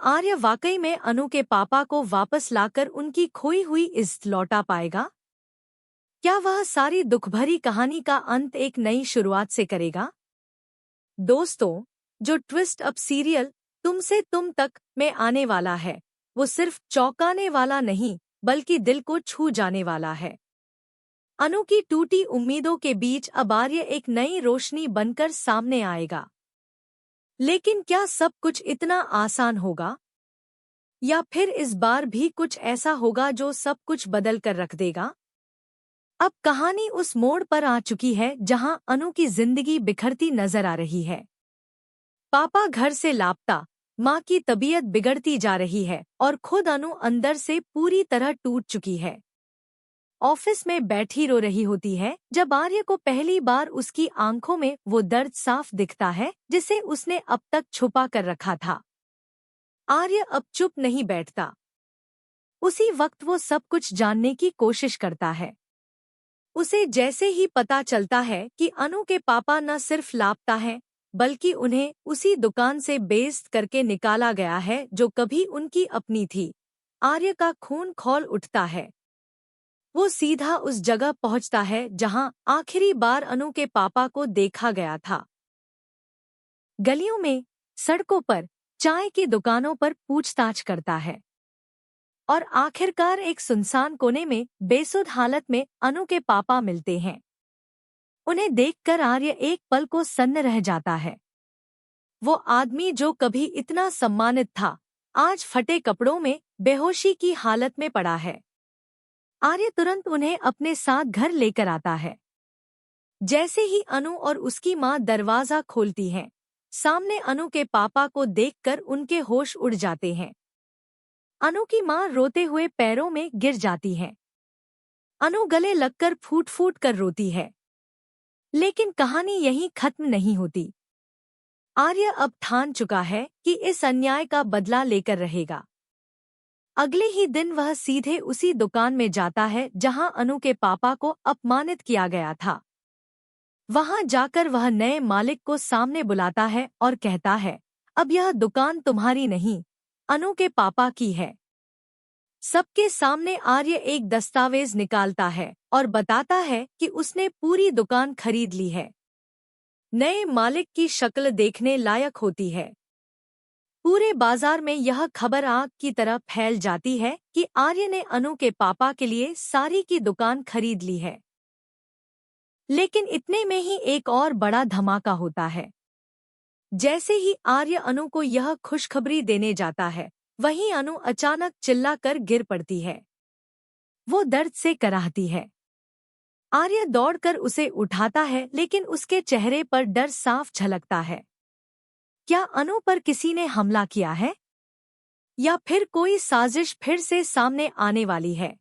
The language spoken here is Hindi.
आर्य वाकई में अनु के पापा को वापस लाकर उनकी खोई हुई इज्जत लौटा पाएगा? क्या वह सारी दुखभरी कहानी का अंत एक नई शुरुआत से करेगा? दोस्तों, जो ट्विस्ट अप सीरियल तुमसे तुम तक में आने वाला है, वो सिर्फ चौंकाने वाला नहीं बल्कि दिल को छू जाने वाला है। अनु की टूटी उम्मीदों के बीच अब आर्य एक नई रोशनी बनकर सामने आएगा। लेकिन क्या सब कुछ इतना आसान होगा? या फिर इस बार भी कुछ ऐसा होगा जो सब कुछ बदल कर रख देगा? अब कहानी उस मोड़ पर आ चुकी है जहां अनु की जिंदगी बिखरती नजर आ रही है। पापा घर से लापता, माँ की तबीयत बिगड़ती जा रही है और खुद अनु अंदर से पूरी तरह टूट चुकी है। ऑफिस में बैठी रो रही होती है जब आर्य को पहली बार उसकी आंखों में वो दर्द साफ दिखता है जिसे उसने अब तक छुपा कर रखा था। आर्य अब चुप नहीं बैठता। उसी वक्त वो सब कुछ जानने की कोशिश करता है। उसे जैसे ही पता चलता है कि अनु के पापा न सिर्फ लापता हैं, बल्कि उन्हें उसी दुकान से बेइज्जत करके निकाला गया है जो कभी उनकी अपनी थी, आर्य का खून खौल उठता है। वो सीधा उस जगह पहुंचता है जहां आखिरी बार अनु के पापा को देखा गया था। गलियों में, सड़कों पर, चाय की दुकानों पर पूछताछ करता है और आखिरकार एक सुनसान कोने में बेसुध हालत में अनु के पापा मिलते हैं। उन्हें देखकर आर्य एक पल को सन्न रह जाता है। वो आदमी जो कभी इतना सम्मानित था, आज फटे कपड़ों में बेहोशी की हालत में पड़ा है। आर्य तुरंत उन्हें अपने साथ घर लेकर आता है। जैसे ही अनु और उसकी माँ दरवाजा खोलती हैं, सामने अनु के पापा को देखकर उनके होश उड़ जाते हैं। अनु की माँ रोते हुए पैरों में गिर जाती है। अनु गले लगकर फूट फूट कर रोती है। लेकिन कहानी यहीं खत्म नहीं होती। आर्य अब ठान चुका है कि इस अन्याय का बदला लेकर रहेगा। अगले ही दिन वह सीधे उसी दुकान में जाता है जहां अनु के पापा को अपमानित किया गया था। वहां जाकर वह नए मालिक को सामने बुलाता है और कहता है, अब यह दुकान तुम्हारी नहीं, अनु के पापा की है। सबके सामने आर्य एक दस्तावेज निकालता है और बताता है कि उसने पूरी दुकान खरीद ली है। नए मालिक की शक्ल देखने लायक होती है। पूरे बाजार में यह खबर आग की तरह फैल जाती है कि आर्य ने अनु के पापा के लिए सारी की दुकान खरीद ली है। लेकिन इतने में ही एक और बड़ा धमाका होता है। जैसे ही आर्य अनु को यह खुशखबरी देने जाता है, वहीं अनु अचानक चिल्लाकर गिर पड़ती है। वो दर्द से कराहती है। आर्य दौड़कर उसे उठाता है, लेकिन उसके चेहरे पर डर साफ झलकता है। क्या अनु पर किसी ने हमला किया है? या फिर कोई साजिश फिर से सामने आने वाली है?